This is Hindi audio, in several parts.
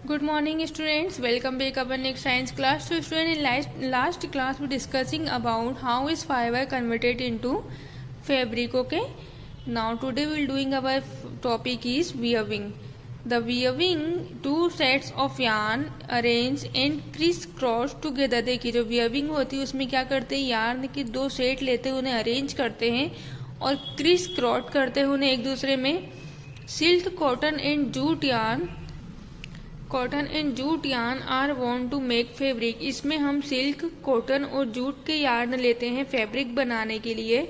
Good morning students, welcome back our next science class. So student, in last class we discussing about how is fiber converted into fabric. Okay, now today we will doing our topic is weaving. The weaving two sets of yarn arrange and crisscross together. देखिए जो weaving होती है उसमें क्या करते हैं, yarn के दो सेट लेते हैं, उन्हें अरेंज करते हैं और क्रिस क्रॉस करते हैं उन्हें एक दूसरे में. Silk cotton and jute yarn are want to make fabric. इसमें हम सिल्क कॉटन और जूट के यार्न लेते हैं फैब्रिक बनाने के लिए.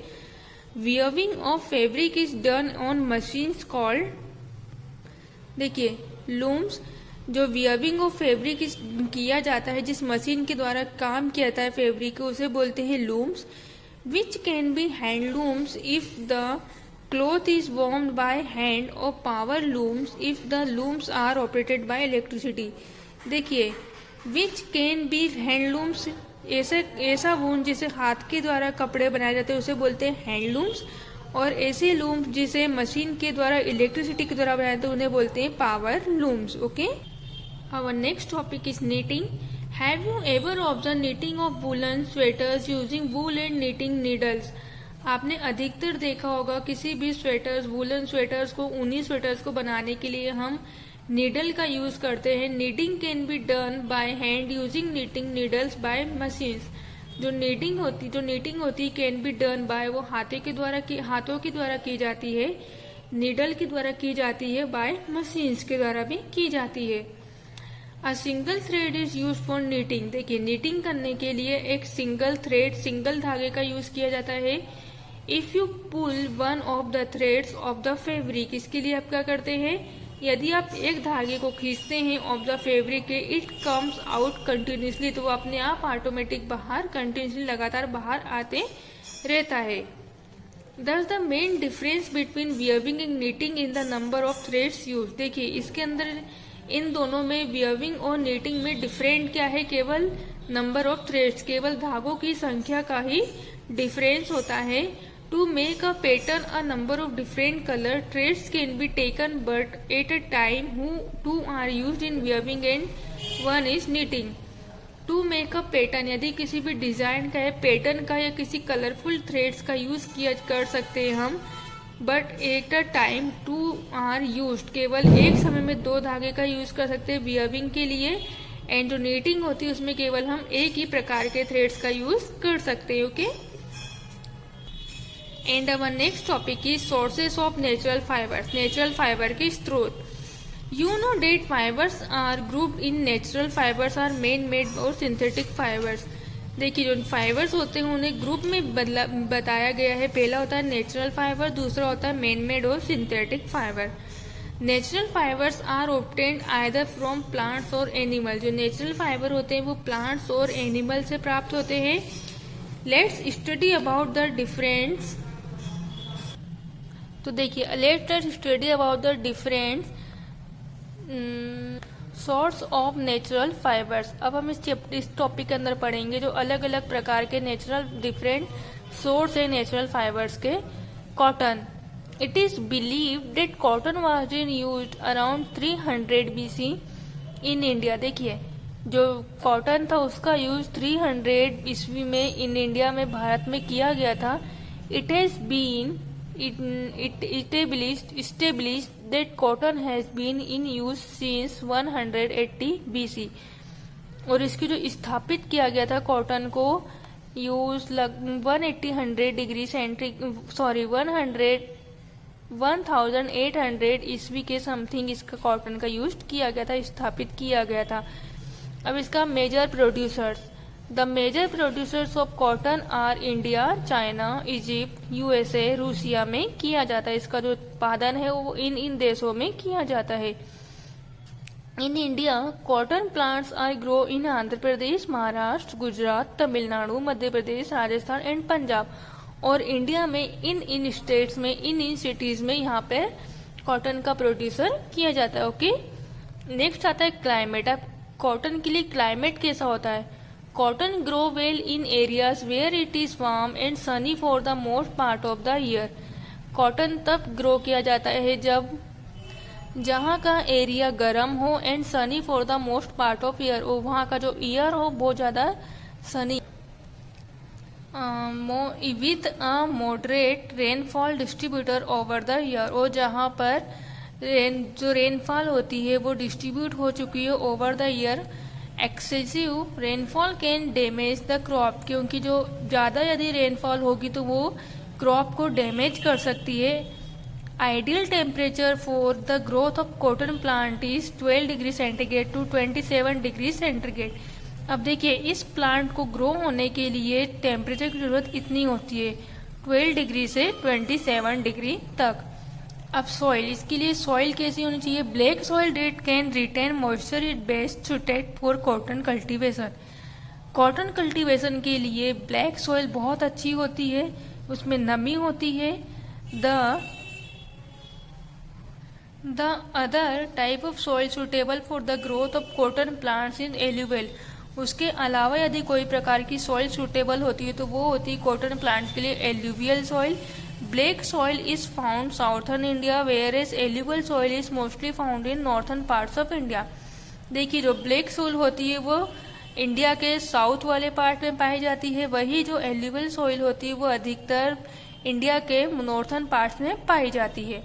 Weaving of fabric is done on machines called, देखिए लूम्स. जो वियविंग ऑफ फैब्रिक किया जाता है, जिस मशीन के द्वारा काम किया जाता है फैब्रिक को, उसे बोलते हैं looms. Which can be handlooms if the cloth is warmed by hand or power looms if the looms are operated by electricity. देखिए which can be handlooms, ऐसा वून जिसे हाथ के द्वारा कपड़े बनाए जाते हैं उसे बोलते हैं हैंडलूम्स, और ऐसे लूम्स जिसे मशीन के द्वारा इलेक्ट्रिसिटी के द्वारा बनाए जाते हैं उन्हें बोलते हैं power looms. Okay, our next topic is knitting. Have you ever observe knitting of woollen sweaters using wool and knitting needles. आपने अधिकतर देखा होगा किसी भी स्वेटर्स, वूलन स्वेटर्स को, ऊनी स्वेटर्स को बनाने के लिए हम नीडल का यूज करते हैं. Knitting can be done by hand using knitting needles by machines. जो नीटिंग होती कैन बी डन बाय, वो हाथों के द्वारा की जाती है, नीडल के द्वारा की जाती है, बाय मशीन्स के द्वारा भी की जाती है. A single thread is use for knitting. देखिए नीटिंग करने के लिए एक सिंगल धागे का यूज किया जाता है. If you pull one of the threads of the fabric, इसके लिए आप क्या करते हैं, यदि आप एक धागे को खींचते हैं ऑफ द फैब्रिक के, इट कम्स आउट कंटिन्यूसली, तो वो अपने आप ऑटोमेटिक कंटिन्यूसली लगातार बाहर आते रहता है. Thus the main difference between weaving and knitting in the number of threads use. देखिए इसके अंदर इन दोनों में, वियविंग और नीटिंग में डिफरेंट क्या है, केवल नंबर ऑफ थ्रेड्स, केवल धागों की संख्या का ही डिफरेंस होता है. To make a pattern, a number of different color threads can be taken, but at a time two are used in weaving and one is knitting. To make a pattern, यदि किसी भी डिजाइन का या पैटर्न का या किसी कलरफुल थ्रेड्स का यूज कर सकते हैं हम, but at a time two are used, केवल एक समय में दो धागे का यूज कर सकते हैं वियविंग के लिए. एंड जो नीटिंग होती है उसमें केवल हम एक ही प्रकार के थ्रेड्स का यूज कर सकते हैं. Okay, and our next topic is sources of natural fibres. Natural fibre के स्रोत. You know that fibres are grouped in natural fibres or man made और सिंथेटिक फाइबर्स. देखिए जो फाइबर्स होते हैं उन्हें ग्रुप में बताया गया है. पहला होता है नेचुरल फाइबर, दूसरा होता है मैन मेड और synthetic fibre. Natural fibres are obtained either from plants और एनिमल. जो नेचुरल फाइबर होते हैं वो प्लांट्स और एनिमल से प्राप्त होते हैं. Let's study about the difference. तो देखिए let's study about the different source of natural fibres. अब हम इस टॉपिक के अंदर पढ़ेंगे जो अलग अलग प्रकार के डिफरेंट सोर्स है नेचुरल फाइबर्स के. Cotton. It is believe date cotton was used around 300 BC in India. देखिए जो कॉटन था उसका यूज 300 ईस्वी में इन इंडिया में, भारत में किया गया था. It has been established that cotton has been in use since 180 BC. और इसकी जो स्थापित किया गया था कॉटन को यूज 1800 ईस्वी के समथिंग इसका कॉटन का यूज किया गया था, स्थापित किया गया था. अब इसका major producers. The major producers of cotton are India, China, Egypt, USA, Russia में किया जाता है. इसका जो उत्पादन है वो इन देशों में किया जाता है. In India cotton plants are grow in Andhra Pradesh, Maharashtra, Gujarat, Tamil Nadu, Madhya Pradesh, Rajasthan and Punjab. और इंडिया में इन स्टेट्स में, इन सिटीज में यहाँ पे कॉटन का प्रोड्यूसर किया जाता है. ओके, नेक्स्ट आता है क्लाइमेट. अब कॉटन के लिए क्लाइमेट कैसा होता है. Cotton grow well in areas where it is warm and sunny for the most part of the year. Cotton तब ग्रो किया जाता है जब जहाँ का एरिया गर्म हो and Sunny for the most part of year, और वहाँ का जो ईयर हो बहुत ज़्यादा Sunny. With a moderate rainfall distributor over the year, और जहाँ पर जो रेनफॉल होती है वो डिस्ट्रीब्यूट हो चुकी है over the year. Excessive rainfall can damage the crop, क्योंकि जो ज़्यादा यदि रेनफॉल होगी तो वो क्रॉप को डैमेज कर सकती है। Ideal temperature for the growth of cotton plant is 12 degree centigrade to 27 degree centigrade. अब देखिए, इस प्लांट को ग्रो होने के लिए टेम्परेचर की जरूरत कितनी होती है, 12 डिग्री से 27 डिग्री तक। अब सॉइल, इसके लिए सॉइल कैसी होनी चाहिए, black soil that can retain moisture, it best suited for cotton cultivation. Cotton cultivation के लिए ब्लैक सॉइल बहुत अच्छी होती है, उसमें नमी होती है। The other type of soil suitable for the growth of cotton plants in alluvial. उसके अलावा यदि कोई प्रकार की सॉइल सुटेबल होती है तो वो होती है कॉटन प्लांट्स के लिए alluvial soil. Black soil is found southern India, whereas alluvial soil is mostly found in northern parts of India. देखिए, जो ब्लैक सॉइल होती है वो इंडिया के साउथ वाले पार्ट में पाई जाती है, वही जो एल्यूवियल सॉइल होती है वो अधिकतर इंडिया के नॉर्थर्न पार्ट्स में पाई जाती है।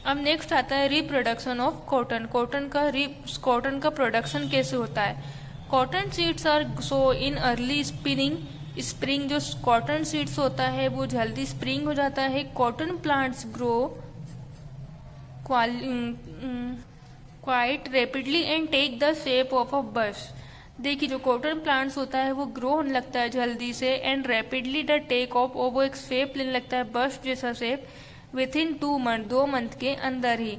अब नेक्स्ट आता है रिप्रोडक्शन ऑफ कॉटन। कॉटन का प्रोडक्शन कैसे होता है। Cotton seeds are sow in early spring, जो कॉटन सीड्स होता है वो जल्दी स्प्रिंग हो जाता है। Cotton plants grow quite rapidly and take the shape of a bush. देखिए, जो कॉटन प्लांट्स होता है वो ग्रो होने लगता है जल्दी से and rapidly the take off, और वो एक शेप लेने लगता है बस जैसा shape, within 2 month, 2 month के अंदर ही।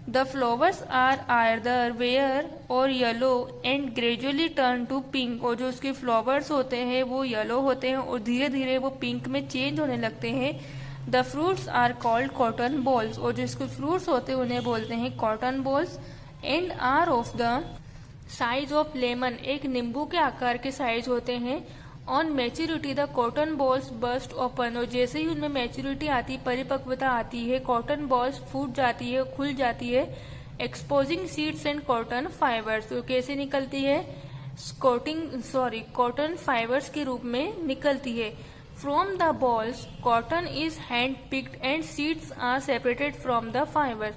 The flowers are either white और yellow and gradually turn to pink, और जो उसके फ्लावर्स होते हैं वो येलो होते हैं और धीरे धीरे वो पिंक में चेंज होने लगते हैं। The fruits are called cotton bolls, और जो इसके फ्रूट्स होते हैं उन्हें बोलते हैं cotton bolls. And are of the size of lemon, एक नींबू के आकार के साइज होते हैं। On maturity the cotton bolls burst open, और जैसे ही उनमें मैच्योरिटी आती, परिपक्वता आती है, कॉटन बॉल्स फूट जाती है, खुल जाती है। Exposing seeds and cotton fibres, तो कैसे निकलती है, कॉटन फाइबर्स के रूप में निकलती है। From the bolls cotton is hand picked and seeds are separated from the fibres,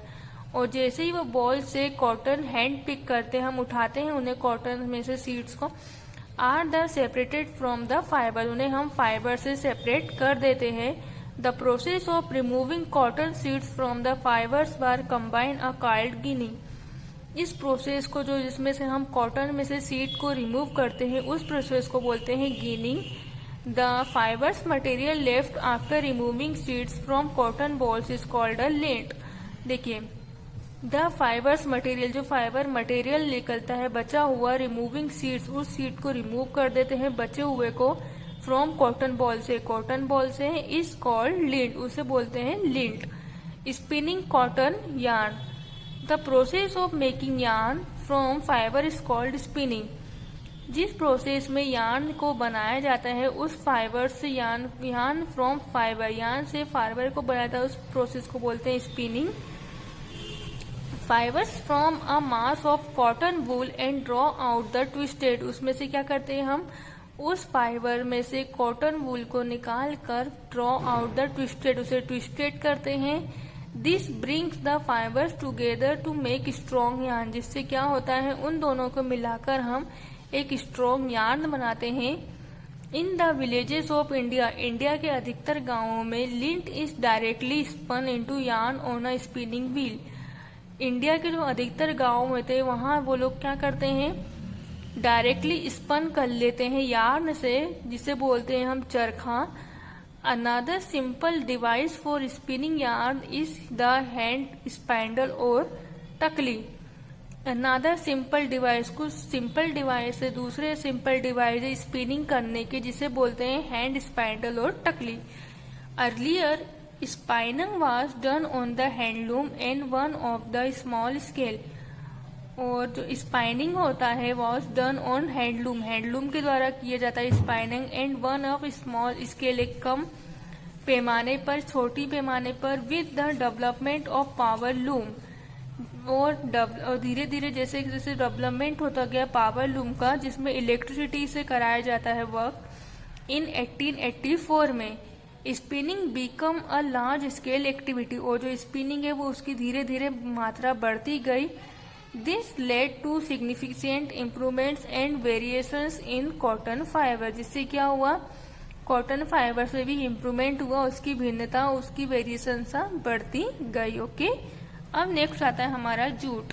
और जैसे ही वो बॉल से कॉटन हैंड पिक करते हैं, हम उठाते हैं उन्हें कॉटन में से सीड्स को, are the separated from the fibre, उन्हें हम फाइबर से सेपरेट कर देते हैं। The process of removing cotton seeds from the fibres by combing a called ginning. इस प्रोसेस को, जो जिसमें से हम कॉटन में से सीड को रिमूव करते हैं, उस प्रोसेस को बोलते हैं ginning. The fibres material left after removing seeds from cotton balls is called a lent. देखिए, द फाइबर्स मटेरियल, जो फाइबर मटेरियल निकलता है बचा हुआ, रिमूविंग सीड्स, उस सीड को रिमूव कर देते हैं बचे हुए को, फ्रॉम कॉटन बॉल से इज कॉल्ड लिंट, उसे बोलते हैं lint. Spinning cotton yarn, the process of making yarn from fibre is called spinning. जिस प्रोसेस में यार्न को बनाया जाता है उस फाइबर से, यार्न फ्रॉम फाइबर, यार्न से फाइबर को बनाया जाता है, उस प्रोसेस को बोलते हैं spinning. Fibres from a mass of cotton wool and draw out the twisted, उसमें से क्या करते हैं हम, उस फाइबर में से कॉटन वूल को निकाल कर ड्रॉ आउट द ट्विस्टेड, उसे ट्विस्टेड करते हैं। This brings the fibres together to make strong yarn, जिससे क्या होता है, उन दोनों को मिलाकर हम एक स्ट्रॉन्ग यार्न बनाते हैं। In the villages of India, India के अधिकतर गांवों में lint is directly spun into yarn on a spinning wheel. India के जो अधिकतर गांव होते हैं वहां वो लोग क्या करते हैं, डायरेक्टली स्पन कर लेते हैं यार्न से, जिसे बोलते हैं हम चरखा। Another simple device for spinning yarn is the hand spindle और टकली। अनदर सिंपल डिवाइस, कुछ सिंपल डिवाइस से दूसरे सिंपल डिवाइस स्पिनिंग करने के, जिसे बोलते हैं हैंड स्पैंडल और टकली। Earlier spinning was done on the handloom and one of the small scale, और जो स्पाइनिंग होता है was done on handloom, handloom के द्वारा किया जाता है spinning, and one of small scale, एक कम पैमाने पर, छोटी पैमाने पर, with the development of power loom, और धीरे धीरे जैसे जैसे डेवलपमेंट होता गया पावर लूम का, जिसमें इलेक्ट्रिसिटी से कराया जाता है वर्क, इन 1884 में spinning become a large scale activity, और जो स्पिनिंग है वो उसकी धीरे धीरे मात्रा बढ़ती गई। This led to significant improvements and variations in cotton fibre, जिससे क्या हुआ, कॉटन फाइबर से भी इम्प्रूवमेंट हुआ, उसकी भिन्नता, उसकी वेरिएशन सा बढ़ती गई। ओके, अब नेक्स्ट आता है हमारा जूट।